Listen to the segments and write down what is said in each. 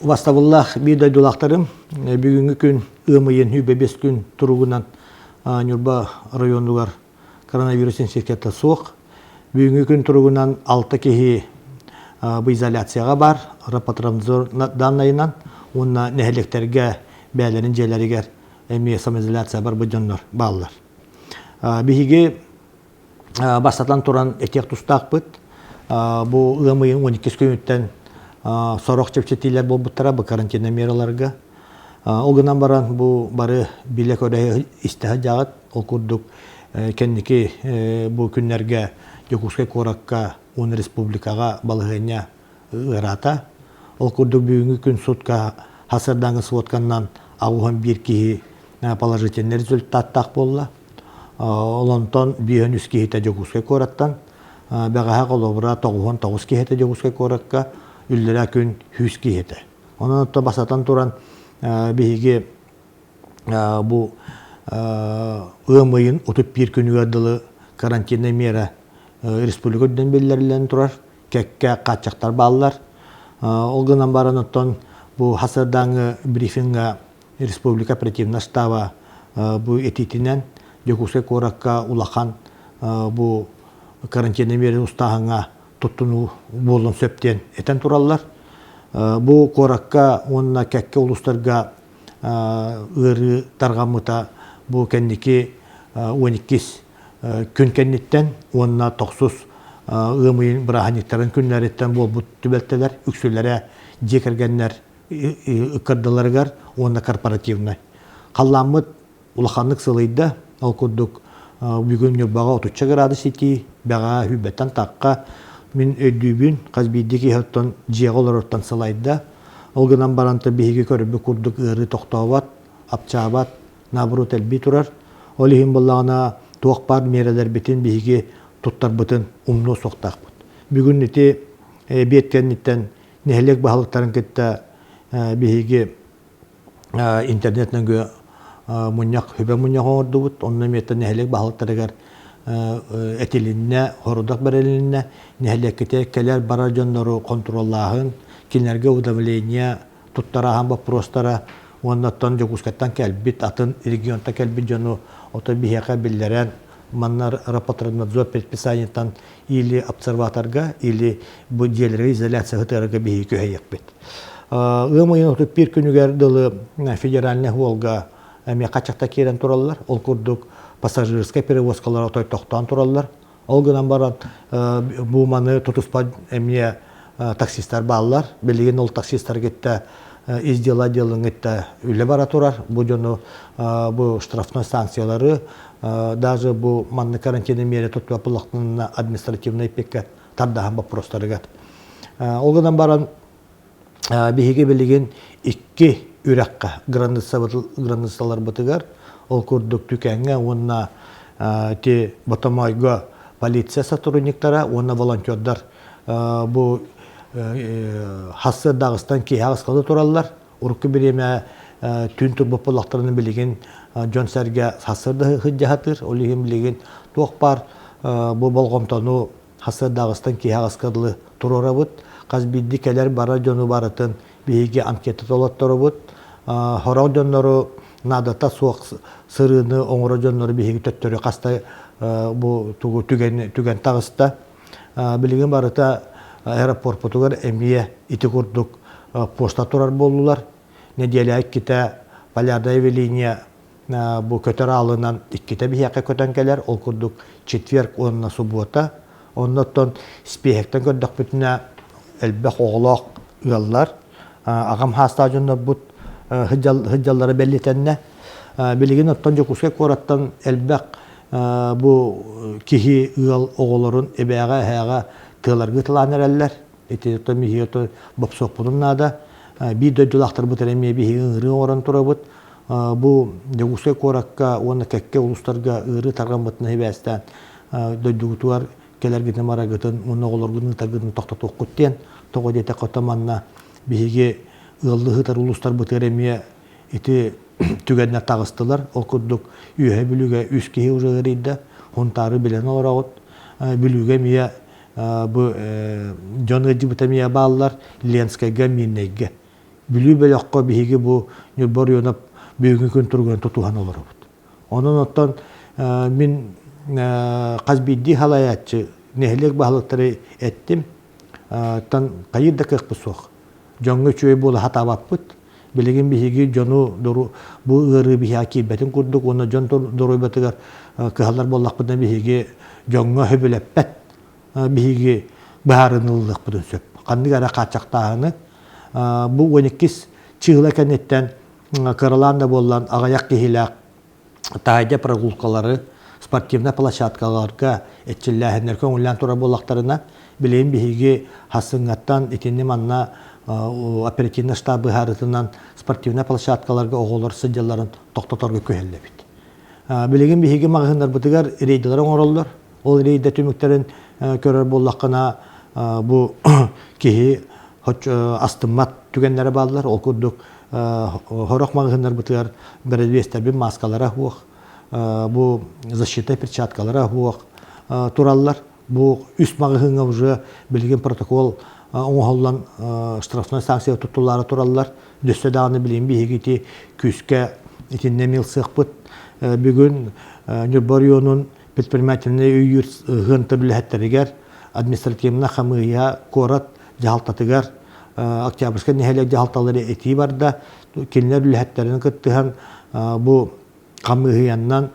Vastavullah bir de dolaklarım bugünkü gün ımıyın hübe 5 gün turugundan Nurba rayonlular koronavirüs infekciyata soğuk. Bugünkü gün turugundan 6 kişi bu izolatsiyaga bar. Rapatramızor danlayınan onunla nehelekterge bəylərin jeleriger emi samizolasiya bar bu jonlar bağlar. Bihigi basatan turan etek tustaq bit. Bu ımıyın 12 günütten Sorok çepçetiler bol buttara bu karantina meralarga. Oğunan baran bu barı bilek ödeyi istihacağıt okurduk kendiki bu günlerge Yokuskay Korakka un Respublikaga balığınya ırata. Okurduk bugünkü gün sutka hasırdan ısıvatkandan ağuhan bir kihi palaşıtenler rezultattaq bolla. Olonton bir üst kihi te Yokuskay Koraktan. Beğaha kolobra toğuhan toğuz kihi te Yokuskay Korakka. Üllere gün hüs kihete. Onun da basatan turan bihigi bu ımıyın 31 günü adılı karantina mera Respublikadan belirlenen turar. Kekke kaçaklar bağlar. O günden baranıttan bu hasırdan briefinga Respublika Operativna Stava bu etitinen Yokuskay Korakka ulakan bu karantina mera ustahanga tutunu bolun söpten eten turallar. Bu korakka onna kekke uluslarga ırı targamıta bu kendiki 12 gün kennitten onna toksuz ımıyın bırahaniklerin günleritten bol bu tübelteler, üksürlere cekergenler ıkırdılargar onna korporativna. Kallamıt ulakanlık sılıydı. Okuduk bugün yurbağa 30 gradus iti, bağa hübbetten takka min ödübün kazbiddeki hattan ciğalar ortan salayda. Olgunan barantı bihigi körübü kurduk ırı tohtavat, apçabat, nabrut elbi turar. Olihim bollağına tuğakbar mereler bitin bihigi tuttar bıtın umnu soqtaq bıt. Bugün neti biyetkennitten nehelek bahalıkların kette bihigi internetten gö munyak, hübe munyak ordu bıt. Onunla miyette nehelek bahalıkları etilinne, horudak berelinne, nehelekete keler barajonları kontrollahın, kinlerge udavlenya, tuttarahan bu prostara, ondan Yokuskay'tan kelbit, atın regionta kelbit jonu, otobiheka billeren, manlar rapatranadzor pespisayintan ili observatorga, ili bu jelere izolasiya hıtaraga bihi köheyek bit. Ümüyün 31 günüger dılı federalne Volga, emi kaçakta keren turallar, ol kurduk, pasajerskay перевозкалар отой тоқтан тураллар. Ол гынан баран bu manı tutuspа эмне таксисттар баллар. Билеген ол таксисттар кетте издела делын кетте үле бара турар. Bu жону bu штрафной санкциялары даже bu manı карантина мере tutуп апылактын административный пекке тардахан вопростарыгат. Ол гынан баран биһиге билеген 2 үрәккә границалар бытыгар. Ол курдук түкәнгә, онна те батамайга полиция сотрудниктары, онна волонтердар bu хасы Дагыстан киһагыс кылы тураллар. Урукку биреме түн турбапылактарын билеген Жонсәргә хасырды хыҗҗатыр, олыгын билеген токпар бу болгомтону хасы Дагыстан киһагыс кылы турарабыт. Казбидди келер бара жону баратын биге анкета толотторубут. Хорон жоннору надата суак сырыны оңоро жоннору биги төттөрү каста бу тугу түген тагыста билген барыта аэропорт потугар эмие ити курдук поста турар болдулар. Неделя ките полярная линия бу көтөр алынан икките бияка көтөнкелер ол курдук четверг онна суббота оннотон спехтен көддөк бүтүнө элбек оголок ыаллар агам хаста жонно бут hıcalları bellitenне bilgin ottан Yokuskay Koraktan elbek bu kihi ıal oğulların ebeğe heğe tığlargı tılanereller eti mihiyotu bapsokpunun nada bir döydülaktır bu teremiye bihi ığırı oran turabut bu Yokuskay Korakka onu kekke uluslarga ığırı targambatını hebesten döydügütuar keler gitne mara gıtın onu oğullargının tagını toqtatuq kutten toğu dete kotamanna bihige ıllığı tar uluslar bu teremiye iti tügenine tağıstılar. O kurduk üye bülüge üst kihi uğrağırıydı. Huntarı bilen olarak bülüge miye bu John Gıcıbıta miye bağlılar Lenskayga minnege Бүлүү бөлөккө биһиги бу Нюрба районап бүгүнкү күн турган тутухан олорбут. Онон оттон мин казбидди халаячы нехлек баалыктары эттим. Тан кайырда кыпсох. Жоңго чөй була хатабаппыт. Билеген биһиги жону дору бу ыры биһаки бетин курдук, оны жон дору бетигер кыһаллар боллакпыдан биһиги жоңго хөбөлеппет. Биһиги баарынылдык бүтүн сөп. Кандык ара качактааны бу 12 чыгыла кенеттен Караланда боллан агаяк кихилак тайда прогулкалары спортивный площадкаларга этчилләһеннәр көңүллән тура боллактарына билен биһиги хасыңаттан итинне манна оперативный штабы харытынан спортивный площадкаларга оголор сыдьяларын токтоторга көһеллебит. Билеген биһиги магыннар бутыгар рейдларын ороллор. Ол рейдә түмүктерин көрөр боллаккана бу кихи астымат түгеннәре баллар. Ол курдук хорох магыннар бутыгар бердестер маскалара хуох. Бу защита перчаткалара хуох тураллар. Бу үс магыһыңа уже билген протокол оңоллан штрафной санкция тутулары тураллар. Дөстө дагы билен биһигити күскә итинне милсыхпыт. Бүгүн Нюрба районун предпринимательный үйүр гынты билеттеригер административна хамыя корат жалтатыгар Октябрьская нехелек жалталары эти барда кинлер билеттерин кыттыхан бу камыяннан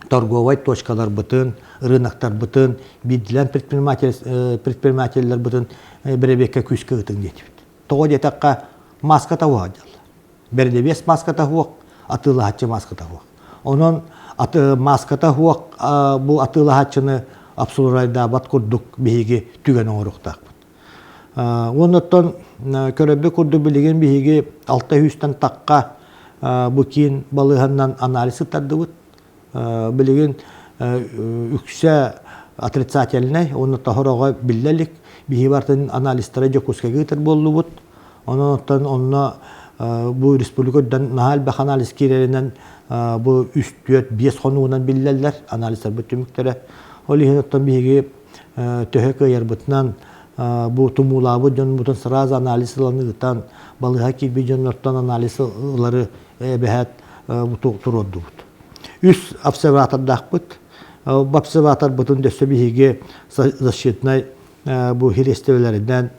торговый точкалар бытын, рыноктар бытын, бидлен предпринимательлер бытын беребекке күскө ытын детибит. Того детакка маска тавадыл. Бердебес маска тавок, атылахачы маска тавок. Онон маска тавок бу атылахачыны абсурайда бат курдук биһиги түген оңоруктак. Онотон көрөбү курду билеген биһиги 600 такка бу кийин балыганнан анализ тардыбыт. Билеген үксө отрицательный, оны тахорога биллелик биһи бартын анализтары жокускага гытыр боллубут. Онотон онно бу республикадан нахал бах анализ киреринен бу 3-4-5 хонуунан биллелер анализтер бүтүмүктөрө. Олихоттон биһиги төһөкө ярбытынан бу тумулабы жон бутун сразу анализланыгытан балыга киби жоннортон анализлары бэхат туроддубут. Үс обсерватордахпыт. Обсерватор бутун дөссө биһиги защитный бу хирестебелеринен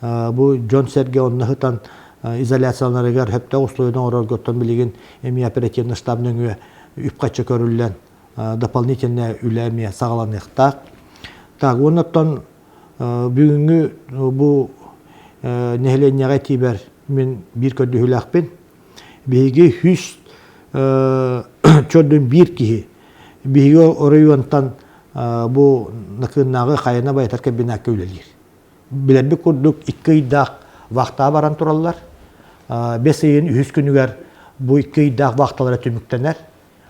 бу Джон Серге оннахытан изоляцияларыгар хөптө условиядан орорготтон билеген эми оперативный штабның үпкачы көрүлгөн дополнительное үләме сагаланыктак. Так, оннан бүгүнгү бу нехленняга тибер мен бир көдүлөкпен. Биги 100 чөдөн бир кихи. Биги оройонтан бу накыннагы кайына байтар кабинакка үлелер. Билеби курдук 2 дак вакта баран тураллар. 5 айын 100 күнүгөр бу 2 дак вакталары түмүктенер.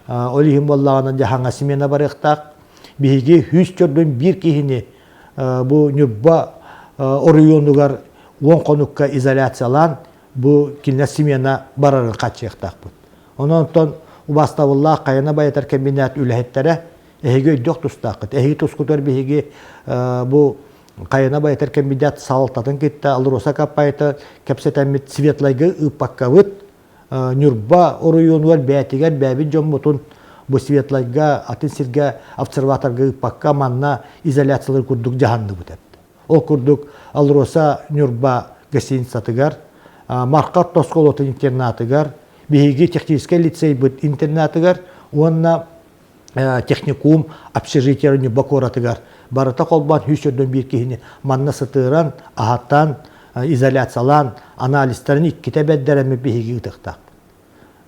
Олихим боллагана жаханга смена барыктак. Биги 100 чөдөн бир кихини бу Нюрба оройонугар 10 конукка изоляциялан бу кине смена барарын качыктакпыт. Онтон убаставылла кайына байтар кабинет үлехеттере эге өйдөх тустакыт. Эги тускутөр биги бу кайына байтар кабинет салтатын кетти алроса капайты кепсетемит светлайгы ыпаккабыт. Нюрба оройонугар бәтигер бәби жоммутун бу светлайга атын сирге обсерваторга ыпакка манна изоляциялар курдук жаһанды бутат. Ол курдук алроса Нюрба гостиницатыгар маркат тосколотун интернатыгар биги технический лицей бут интернатыгар онна техникум общежитиерни бакоратыгар барата колбан 100 бир кихини манна сытыран ахаттан изоляциялан анализтерин икките беддереми биги ытыктак.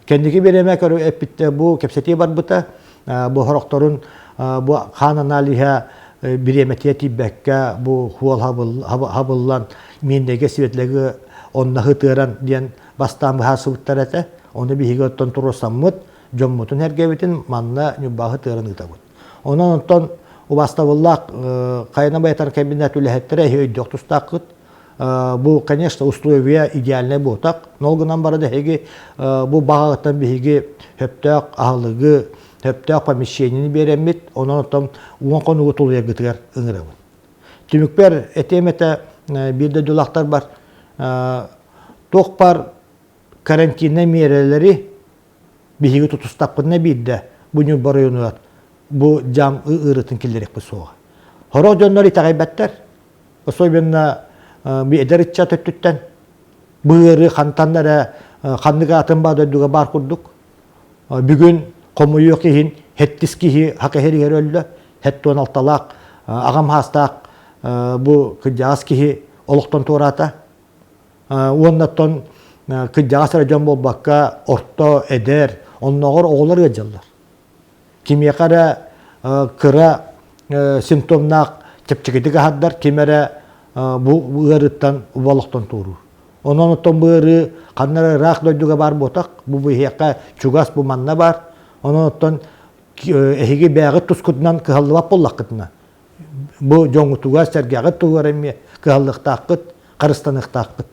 Кендиги береме көрү эпитте бу кепсети бар бута бу хорокторун бу хан анализа биреметия тибекке бу хуал хабыллан мендеге светлеги онна хытыран диен бастан бахасыттарата оны биги оттон туросаммыт жоммутун хергебитин манна Нюрба хытыран ытабыт. Онтон убаставыллак кайына байтар кабинет үлехеттере өйдөх тустакыт. Бу, конечно, условия идеальный ботак. Нолгынан барады хеги бу багаттан биги хөптөк агылыгы, хөптөк помещениени беремит, онтон уон конугу тулуя гытыгар ыңырабын. Түмүкпер этемете бирде дулактар бар. Ток бар карантина мерелери биһиги тутустапкынна бидде буну барыйнуат бу жам ырытын килдерек бу суга. Хоро жоннор итагайбаттар. Особенно би эдеритча төттүттен быыры хантаннара ханныга атын бадыдыга бар курдук. Бүгүн комуйу кихин хеттис кихи хакехери өллө. Хеттон алталак агам хастак бу кыжас кихи олуктон турата. Уоннаттон кыжас район болбакка орто эдер онногор оголор гыжаллар. Кимиякара кыра симптомнак чепчекетиге хаддар кимере бу ырыттан убалыктан туру. Онон оттон быыры каннара рак дойдуга бар ботак, бу быйяка чугас бу манна бар. Онон оттон эхиги бәгыт тускутнан кыһаллыбап боллаккытына. Бу жоңутуга сәргәгыт тугар эмме кыһаллыктаккыт, карыстаныктаккыт.